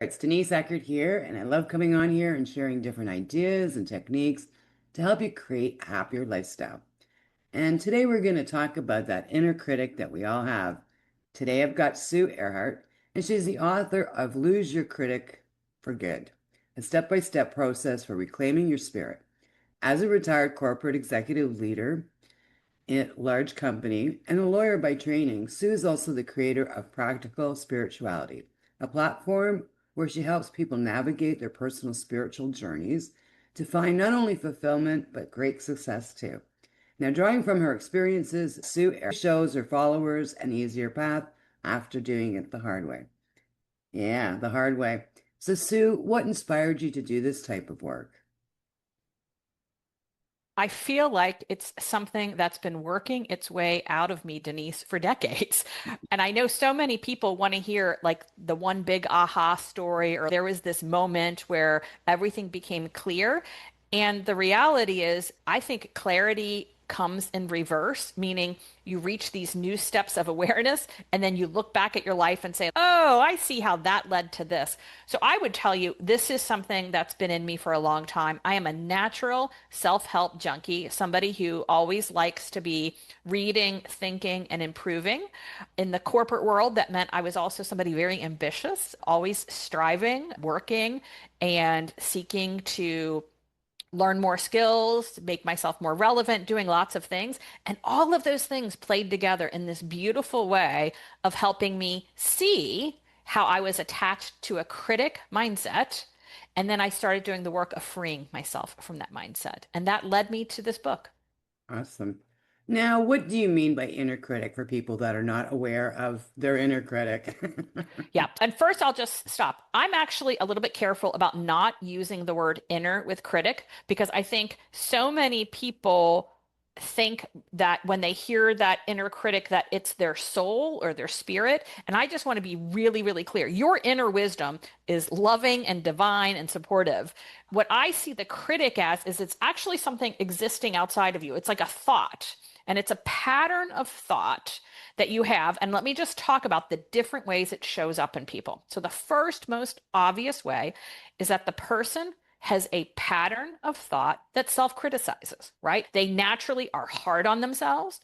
It's Denise Eckert here, and I love coming on here and sharing different ideas and techniques to help you create a happier lifestyle. And today we're going to talk about that inner critic that we all have. Today I've got Sue Erhart, and she's the author of Lose Your Critic for Good, a step-by-step process for reclaiming your spirit. As a retired corporate executive leader, in a large company, and a lawyer by training, Sue is also the creator of Practical Spirituality, a platform where she helps people navigate their personal spiritual journeys to find not only fulfillment, but great success too. Now, drawing from her experiences, Sue shows her followers an easier path after doing it the hard way. Yeah, the hard way. So, Sue, what inspired you to do this type of work? I feel like it's something that's been working its way out of me, Denise, for decades. And I know so many people want to hear like the one big aha story, or there was this moment where everything became clear. And the reality is, I think clarity comes in reverse, meaning you reach these new steps of awareness and then you look back at your life and say, oh, I see how that led to this. So I would tell you, this is something that's been in me for a long time. I am a natural self-help junkie, somebody who always likes to be reading, thinking, and improving. In the corporate world, that meant I was also somebody very ambitious, always striving, working, and seeking to learn more skills, make myself more relevant, doing lots of things. And all of those things played together in this beautiful way of helping me see how I was attached to a critic mindset. And then I started doing the work of freeing myself from that mindset. And that led me to this book. Awesome. Now, what do you mean by inner critic for people that are not aware of their inner critic? Yeah. And first, I'll just stop. I'm actually a little bit careful about not using the word inner with critic because I think so many people think that when they hear that inner critic that it's their soul or their spirit. And I just want to be really, really clear. Your inner wisdom is loving and divine and supportive. What I see the critic as is it's actually something existing outside of you. It's like a thought, and it's a pattern of thought that you have. And let me just talk about the different ways it shows up in people. So the first most obvious way is that the person has a pattern of thought that self-criticizes, right? They naturally are hard on themselves.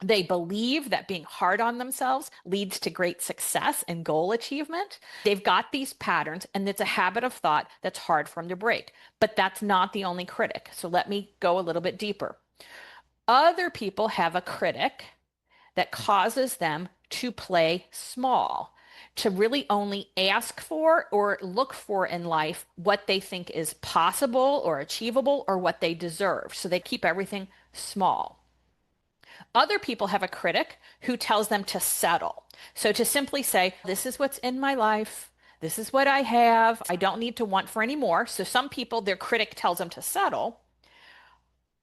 They believe that being hard on themselves leads to great success and goal achievement. They've got these patterns, and it's a habit of thought that's hard for them to break. But that's not the only critic. So let me go a little bit deeper. Other people have a critic that causes them to play small, to really only ask for or look for in life what they think is possible or achievable or what they deserve. So they keep everything small. Other people have a critic who tells them to settle. So to simply say, this is what's in my life. This is what I have. I don't need to want for any more. So some people, their critic tells them to settle.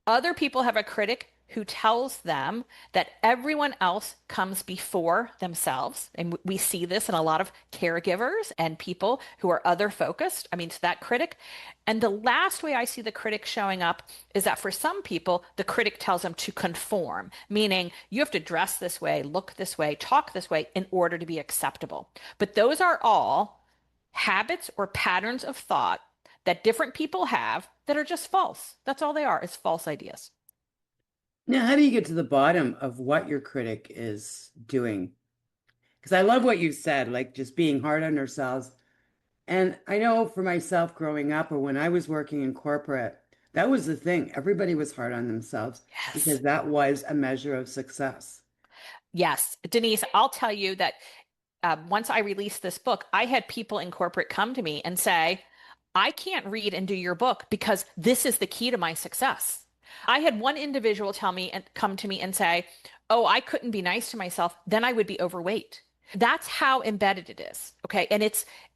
Other people have a critic who tells them that everyone else comes before themselves. And we see this in a lot of caregivers and people who are other focused. I mean, it's that critic. And the last way I see the critic showing up is that for some people, the critic tells them to conform, meaning you have to dress this way, look this way, talk this way in order to be acceptable. But those are all habits or patterns of thought that different people have that are just false. That's all they are, is false ideas. Now, how do you get to the bottom of what your critic is doing? Because I love what you said, like just being hard on ourselves. And I know for myself growing up or when I was working in corporate, that was the thing. Everybody was hard on themselves because Yes. that was a measure of success. Yes. Denise, I'll tell you that once I released this book, I had people in corporate come to me and say, I can't read and do your book because this is the key to my success. I had one individual tell me and come to me and say, oh, I couldn't be nice to myself, then I would be overweight. That's how embedded it is. Okay.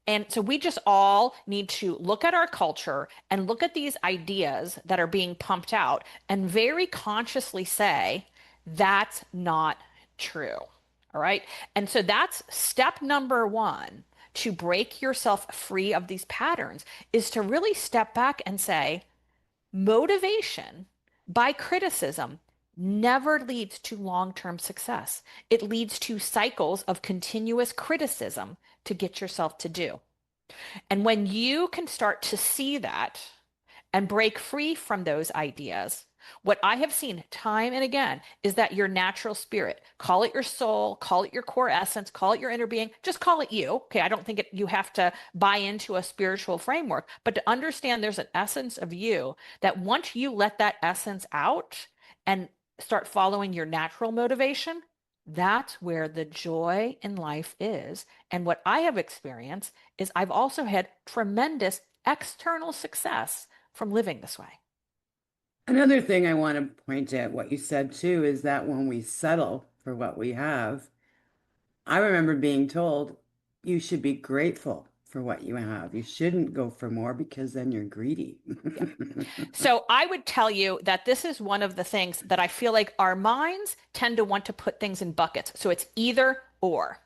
And so we just all need to look at our culture and look at these ideas that are being pumped out and very consciously say, that's not true. All right. And so that's step number one to break yourself free of these patterns is to really step back and say, motivation by criticism never leads to long-term success. It leads to cycles of continuous criticism to get yourself to do. And when you can start to see that and break free from those ideas, what I have seen time and again is that your natural spirit, call it your soul, call it your core essence, call it your inner being, just call it you. Okay, I don't think you have to buy into a spiritual framework, but to understand there's an essence of you that once you let that essence out and start following your natural motivation, that's where the joy in life is. And what I have experienced is I've also had tremendous external success from living this way. Another thing I want to point at what you said too is that when we settle for what we have, I remember being told you should be grateful for what you have. You shouldn't go for more because then you're greedy. Yeah. So I would tell you that this is one of the things that I feel like our minds tend to want to put things in buckets. So it's either or.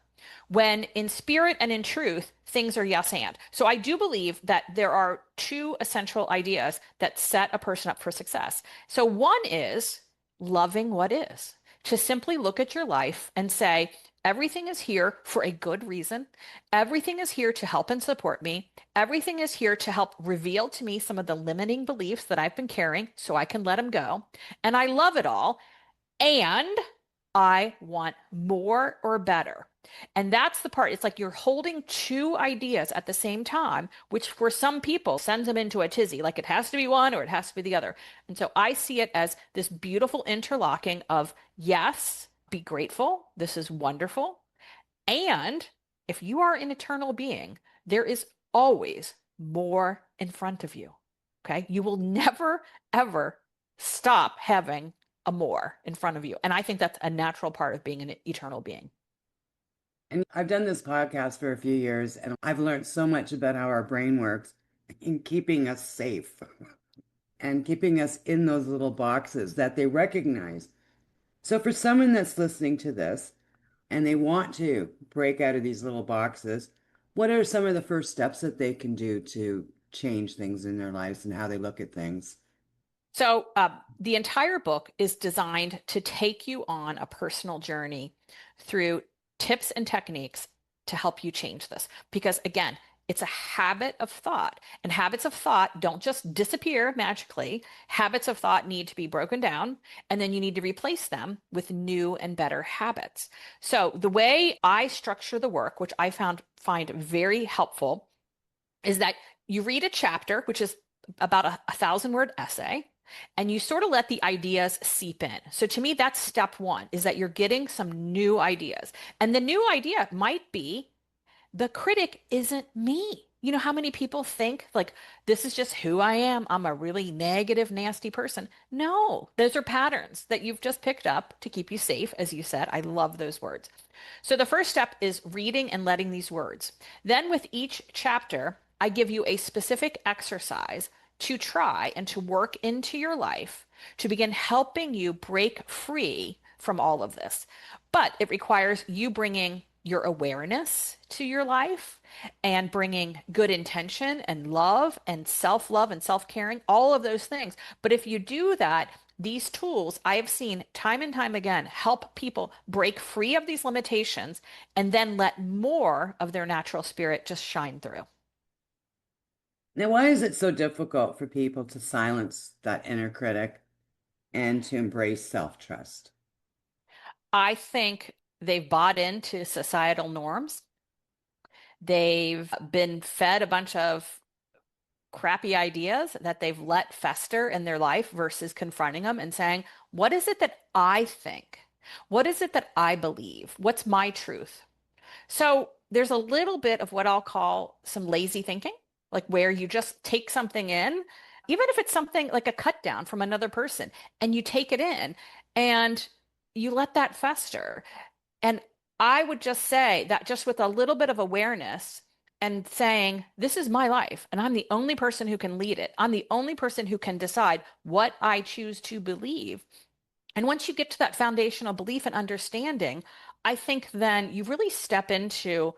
When in spirit and in truth, things are yes and. So I do believe that there are two essential ideas that set a person up for success. So one is loving what is, to simply look at your life and say, everything is here for a good reason. Everything is here to help and support me. Everything is here to help reveal to me some of the limiting beliefs that I've been carrying so I can let them go. And I love it all. And I want more or better. And that's the part. It's like you're holding two ideas at the same time, which for some people sends them into a tizzy. Like it has to be one or it has to be the other. And so I see it as this beautiful interlocking of yes, be grateful. This is wonderful. And if you are an eternal being, there is always more in front of you. Okay. You will never, ever stop having a more in front of you. And I think that's a natural part of being an eternal being. And I've done this podcast for a few years, and I've learned so much about how our brain works in keeping us safe and keeping us in those little boxes that they recognize. So, for someone that's listening to this and they want to break out of these little boxes, what are some of the first steps that they can do to change things in their lives and how they look at things? So, the entire book is designed to take you on a personal journey through tips and techniques to help you change this. Because again, it's a habit of thought, and habits of thought don't just disappear magically. Habits of thought need to be broken down, and then you need to replace them with new and better habits. So, the way I structure the work, which I find very helpful, is that you read a chapter, which is about a 1,000 word essay, and you sort of let the ideas seep in. So to me, that's step one, is that you're getting some new ideas. And the new idea might be the critic isn't me. You know how many people think like this is just who I am? I'm a really negative, nasty person. No, those are patterns that you've just picked up to keep you safe, as you said. I love those words. So the first step is reading and letting these words. Then with each chapter, I give you a specific exercise to try and to work into your life to begin helping you break free from all of this. But it requires you bringing your awareness to your life and bringing good intention and love and self-caring, all of those things. But if you do that, these tools I have seen time and time again help people break free of these limitations and then let more of their natural spirit just shine through. Now, why is it so difficult for people to silence that inner critic and to embrace self-trust? I think they've bought into societal norms. They've been fed a bunch of crappy ideas that they've let fester in their life versus confronting them and saying, what is it that I think? What is it that I believe? What's my truth? So there's a little bit of what I'll call some lazy thinking, like where you just take something in, even if it's something like a cut down from another person, and you take it in and you let that fester. And I would just say that just with a little bit of awareness and saying, this is my life, and I'm the only person who can lead it. I'm the only person who can decide what I choose to believe. And once you get to that foundational belief and understanding, I think then you really step into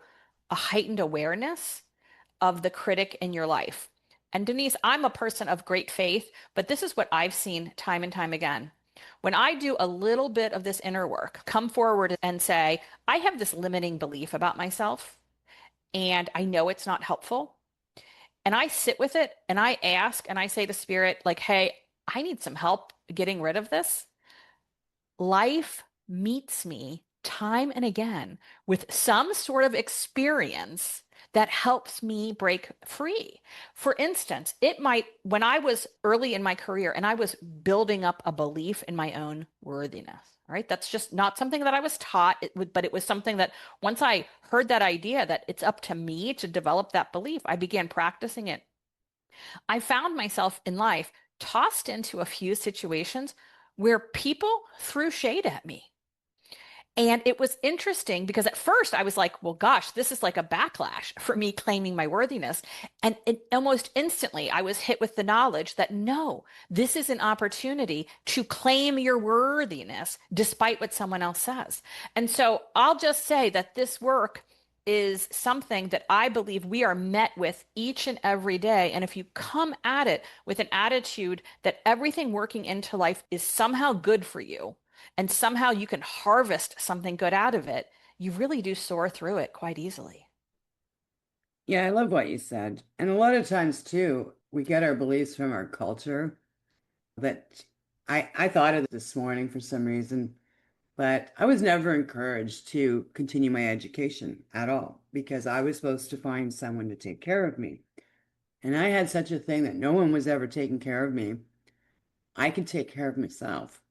a heightened awareness of the critic in your life. And Denise, I'm a person of great faith, but this is what I've seen time and time again. When I do a little bit of this inner work, come forward and say, I have this limiting belief about myself, and I know it's not helpful. and I sit with it and I ask and I say to spirit, like, hey, I need some help getting rid of this. Life meets me time and again with some sort of experience that helps me break free. For instance, it might, when I was early in my career and I was building up a belief in my own worthiness, right? That's just not something that I was taught, but it was something that once I heard that idea that it's up to me to develop that belief, I began practicing it. I found myself in life tossed into a few situations where people threw shade at me. And it was interesting because at first I was like, well, gosh, this is like a backlash for me claiming my worthiness. And almost instantly I was hit with the knowledge that no, this is an opportunity to claim your worthiness despite what someone else says. And so I'll just say that this work is something that I believe we are met with each and every day. And if you come at it with an attitude that everything working into life is somehow good for you, and somehow you can harvest something good out of it, you really do soar through it quite easily. Yeah, I love what you said. And a lot of times too, we get our beliefs from our culture. That I thought of this morning for some reason, but I was never encouraged to continue my education at all because I was supposed to find someone to take care of me. And I had such a thing that no one was ever taking care of me. I can take care of myself.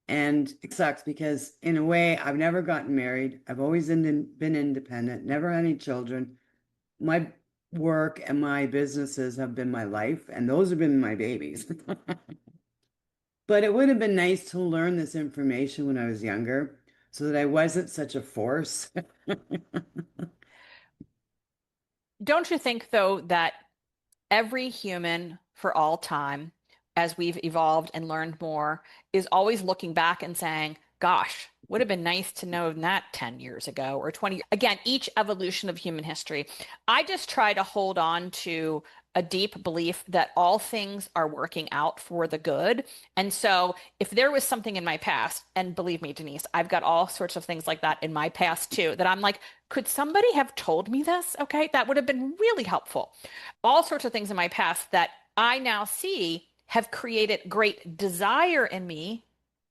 And it sucks because, in a way, I've never gotten married. I've always been independent, never had any children. My work and my businesses have been my life, and those have been my babies. But it would have been nice to learn this information when I was younger so that I wasn't such a force. Don't you think, though, that every human for all time, as we've evolved and learned more, is always looking back and saying, gosh, would have been nice to know that 10 years ago or 20. Again, each evolution of human history. I just try to hold on to a deep belief that all things are working out for the good. And so if there was something in my past, and believe me, Denise, I've got all sorts of things like that in my past too, that I'm like, could somebody have told me this? Okay, that would have been really helpful. All sorts of things in my past that I now see have created great desire in me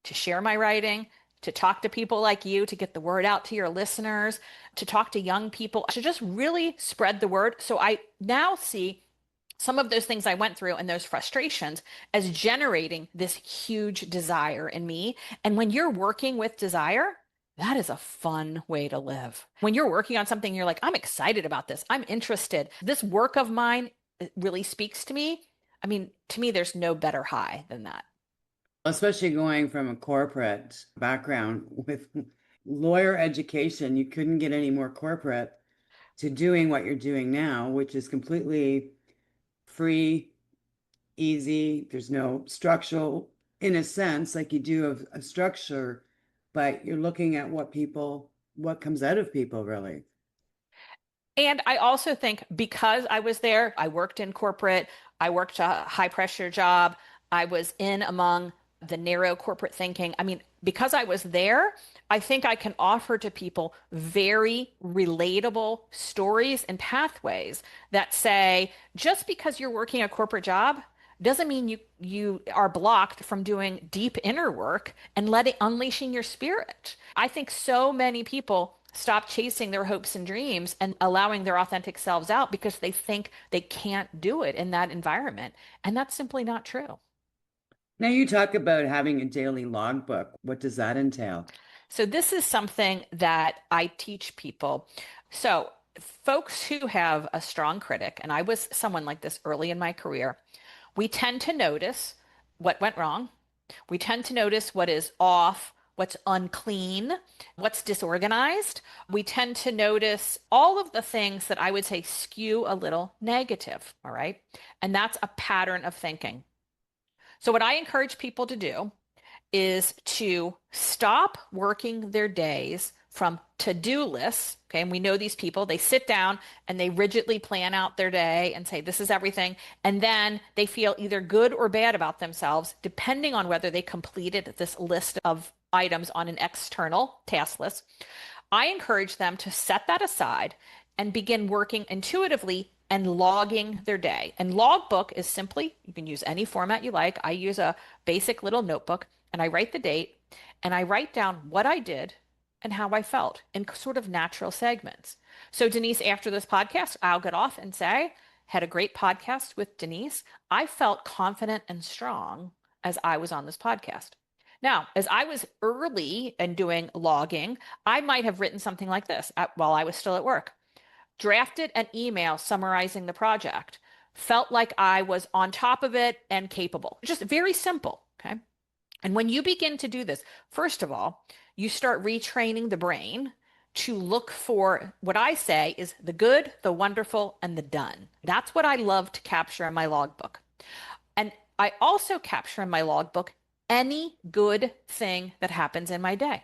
to share my writing, to talk to people like you, to get the word out to your listeners, to talk to young people, to just really spread the word. So I now see some of those things I went through and those frustrations as generating this huge desire in me. And when you're working with desire, that is a fun way to live. When you're working on something, you're like, I'm excited about this. I'm interested. This work of mine really speaks to me. I mean, to me, there's no better high than that. Especially going from a corporate background with lawyer education, you couldn't get any more corporate to doing what you're doing now, which is completely free, easy. There's no structural, in a sense, like you do of a structure, but you're looking at what comes out of people, really. And I also think because I was there, I worked in corporate, I worked a high pressure job, I was in among the narrow corporate thinking. I mean, because I was there, I think I can offer to people very relatable stories and pathways that say just because you're working a corporate job doesn't mean you are blocked from doing deep inner work and letting unleashing your spirit. I think so many people stop chasing their hopes and dreams and allowing their authentic selves out because they think they can't do it in that environment. And that's simply not true. Now you talk about having a daily logbook. What does that entail? So this is something that I teach people. So folks who have a strong critic, and I was someone like this early in my career, we tend to notice what went wrong. We tend to notice what is off, what's unclean, what's disorganized. We tend to notice all of the things that I would say skew a little negative. All right. And that's a pattern of thinking. So, what I encourage people to do is to stop working their days from to-do lists. Okay. And we know these people, they sit down and they rigidly plan out their day and say, this is everything. And then they feel either good or bad about themselves, depending on whether they completed this list of items on an external task list. I encourage them to set that aside and begin working intuitively and logging their day. And logbook is simply, you can use any format you like. I use a basic little notebook and I write the date and I write down what I did and how I felt in sort of natural segments. So, Denise, after this podcast, I'll get off and say, had a great podcast with Denise. I felt confident and strong as I was on this podcast. Now, as I was early and doing logging, I might have written something like this while I was still at work. Drafted an email summarizing the project. Felt like I was on top of it and capable. Just very simple. Okay. And when you begin to do this, first of all, you start retraining the brain to look for what I say is the good, the wonderful, and the done. That's what I love to capture in my logbook. And I also capture in my logbook any good thing that happens in my day.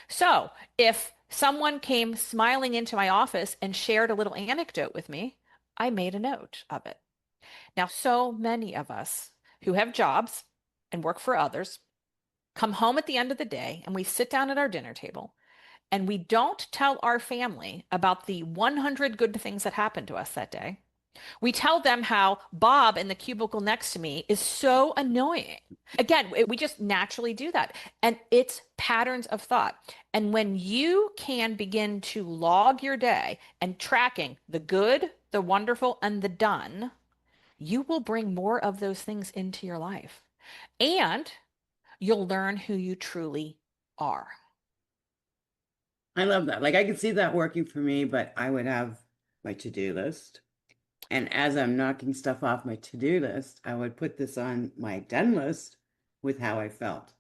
So if someone came smiling into my office and shared a little anecdote with me, I made a note of it. Now, so many of us who have jobs and work for others come home at the end of the day and we sit down at our dinner table and we don't tell our family about the 100 good things that happened to us that day. We tell them how Bob in the cubicle next to me is so annoying. Again, we just naturally do that. And it's patterns of thought. And when you can begin to log your day and tracking the good, the wonderful, and the done, you will bring more of those things into your life. And you'll learn who you truly are. I love that. Like I could see that working for me, but I would have my to-do list. And as I'm knocking stuff off my to-do list, I would put this on my done list with how I felt.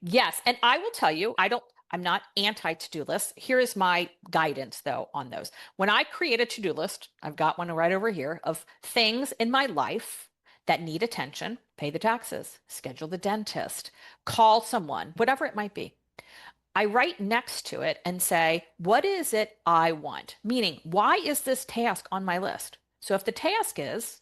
Yes, and I will tell you, I'm not anti to-do lists. Here is my guidance though on those. When I create a to-do list, I've got one right over here of things in my life that need attention, pay the taxes, schedule the dentist, call someone, whatever it might be. I write next to it and say, what is it I want? Meaning, why is this task on my list? So if the task is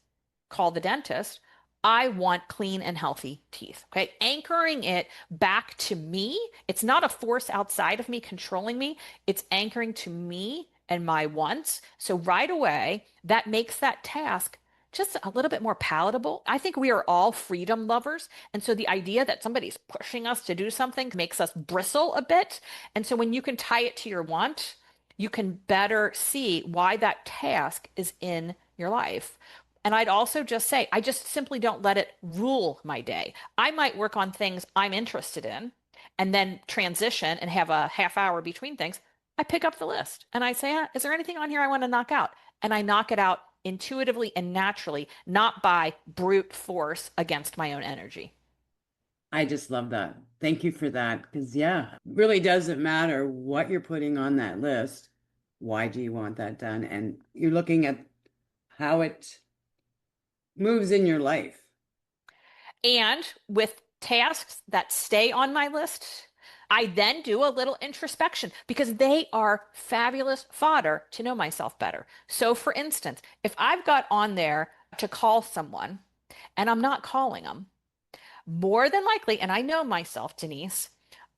call the dentist, I want clean and healthy teeth. Okay. Anchoring it back to me. It's not a force outside of me controlling me. It's anchoring to me and my wants. So right away, that makes that task just a little bit more palatable. I think we are all freedom lovers. And so the idea that somebody's pushing us to do something makes us bristle a bit. And so when you can tie it to your want, you can better see why that task is in your life. And I'd also just say, I just simply don't let it rule my day. I might work on things I'm interested in and then transition and have a half hour between things. I pick up the list and I say, is there anything on here I want to knock out? And I knock it out intuitively and naturally, not by brute force against my own energy. I just love that. Thank you for that. Because, yeah, it really doesn't matter what you're putting on that list. Why do you want that done? And you're looking at how it moves in your life. And with tasks that stay on my list, I then do a little introspection because they are fabulous fodder to know myself better. So, for instance, if I've got on there to call someone and I'm not calling them, more than likely, and I know myself, Denise,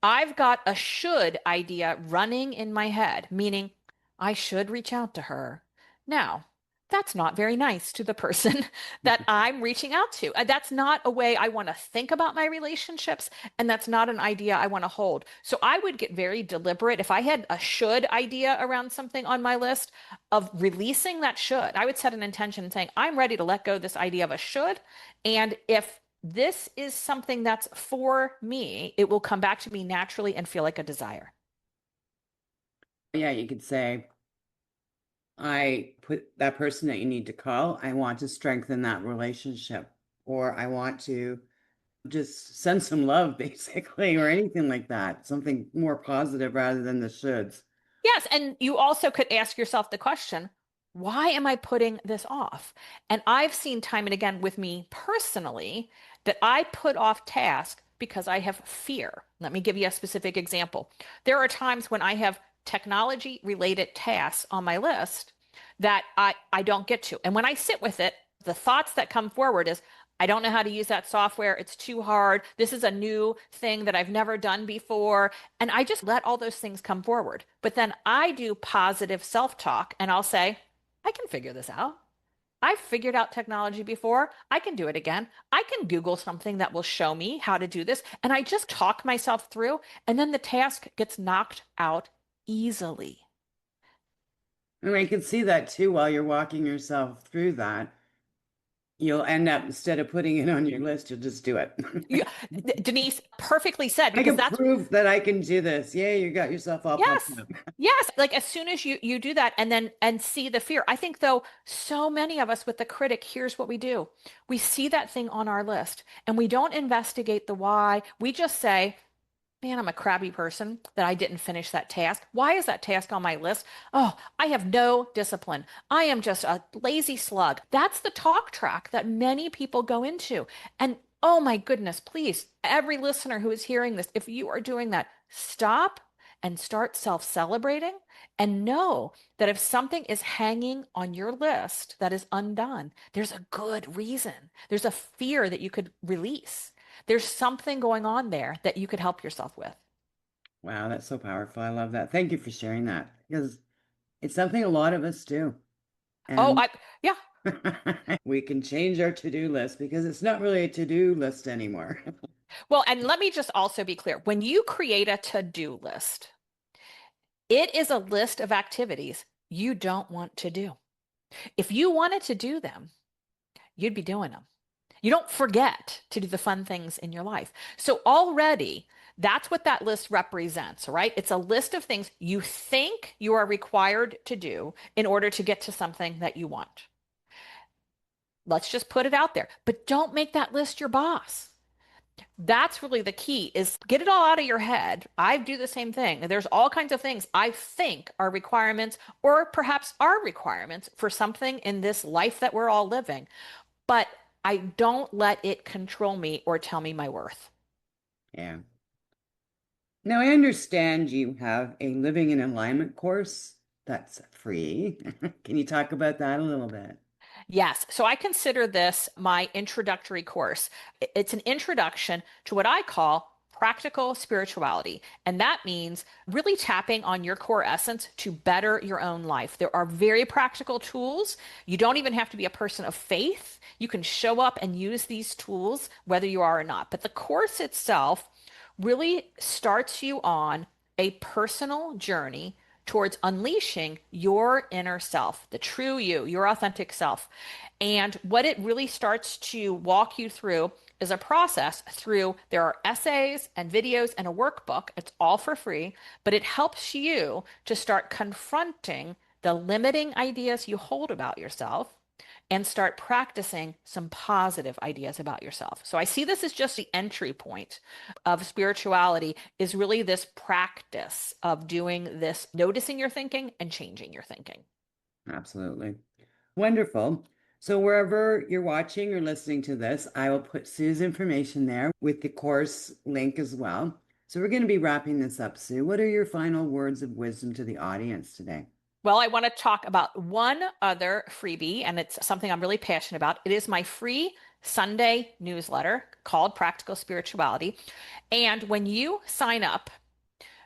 I've got a should idea running in my head, meaning I should reach out to her. Now, that's not very nice to the person that I'm reaching out to. That's not a way I want to think about my relationships, and that's not an idea I want to hold. So I would get very deliberate if I had a should idea around something on my list of releasing that should. I would set an intention saying, I'm ready to let go of this idea of a should. And if this is something that's for me, it will come back to me naturally and feel like a desire. Yeah, you could say, I put that person that you need to call, I want to strengthen that relationship, or I want to just send some love, basically, or anything like that. Something more positive rather than the shoulds. Yes, and you also could ask yourself the question, why am I putting this off? And I've seen time and again with me personally that I put off tasks because I have fear. Let me give you a specific example. There are times when I have technology related tasks on my list that I don't get to. And when I sit with it, the thoughts that come forward is, I don't know how to use that software. It's too hard. This is a new thing that I've never done before. And I just let all those things come forward. But then I do positive self-talk and I'll say, I can figure this out. I've figured out technology before. I can do it again. I can Google something that will show me how to do this. And I just talk myself through, and then the task gets knocked out easily. And I can see that too while you're walking yourself through that. You'll end up, instead of putting it on your list, you'll just do it. You, Denise perfectly said, I because can that's prove that I can do this. Yeah, you got yourself all pumped yes. up. Yes, like as soon as you do that and then and see the fear. I think though so many of us with the critic, here's what we do. We see that thing on our list and we don't investigate the why. We just say, "Man, I'm a crabby person that I didn't finish that task. Why is that task on my list? Oh, I have no discipline. I am just a lazy slug." That's the talk track that many people go into. And oh my goodness, please, every listener who is hearing this, if you are doing that, stop and start self-celebrating and know that if something is hanging on your list that is undone, there's a good reason. There's a fear that you could release. There's something going on there that you could help yourself with. Wow, that's so powerful. I love that. Thank you for sharing that because it's something a lot of us do. Oh, And yeah. we can change our to-do list because it's not really a to-do list anymore. Well, and let me just also be clear. When you create a to-do list, it is a list of activities you don't want to do. If you wanted to do them, you'd be doing them. You don't forget to do the fun things in your life. So already, that's what that list represents, right? It's a list of things you think you are required to do in order to get to something that you want. Let's just put it out there. But don't make that list your boss. That's really the key is get it all out of your head. I do the same thing. There's all kinds of things I think are requirements or perhaps are requirements for something in this life that we're all living, but I don't let it control me or tell me my worth. Yeah. Now, I understand you have a living in alignment course that's free. Can you talk about that a little bit? Yes. So I consider this my introductory course. It's an introduction to what I call practical spirituality. And that means really tapping on your core essence to better your own life. There are very practical tools. You don't even have to be a person of faith. You can show up and use these tools whether you are or not. But the course itself really starts you on a personal journey towards unleashing your inner self, the true you, your authentic self. And what it really starts to walk you through is a process through there are essays and videos and a workbook. It's all for free, but it helps you to start confronting the limiting ideas you hold about yourself and start practicing some positive ideas about yourself. So I see this as just the entry point of spirituality is really this practice of doing this, noticing your thinking and changing your thinking. Absolutely. Wonderful. So wherever you're watching or listening to this, I will put Sue's information there with the course link as well. So we're going to be wrapping this up, Sue. What are your final words of wisdom to the audience today? Well, I want to talk about one other freebie, and it's something I'm really passionate about. It is my free Sunday newsletter called Practical Spirituality. And when you sign up,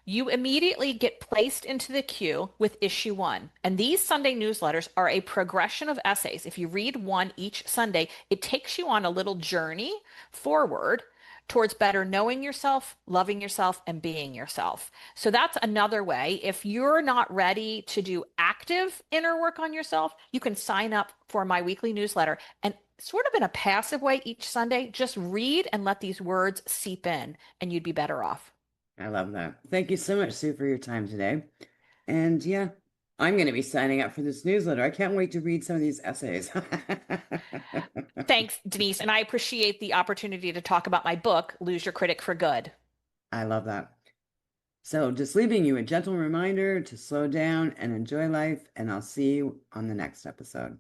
you immediately get placed into the queue with issue one. And these Sunday newsletters are a progression of essays. If you read one each Sunday, it takes you on a little journey forward towards better knowing yourself, loving yourself, and being yourself. So that's another way. If you're not ready to do active inner work on yourself, you can sign up for my weekly newsletter and sort of in a passive way each Sunday, just read and let these words seep in, and you'd be better off. I love that. Thank you so much, Sue, for your time today. And yeah, I'm going to be signing up for this newsletter. I can't wait to read some of these essays. Thanks, Denise. And I appreciate the opportunity to talk about my book, Lose Your Critic for Good. I love that. So just leaving you a gentle reminder to slow down and enjoy life, and I'll see you on the next episode.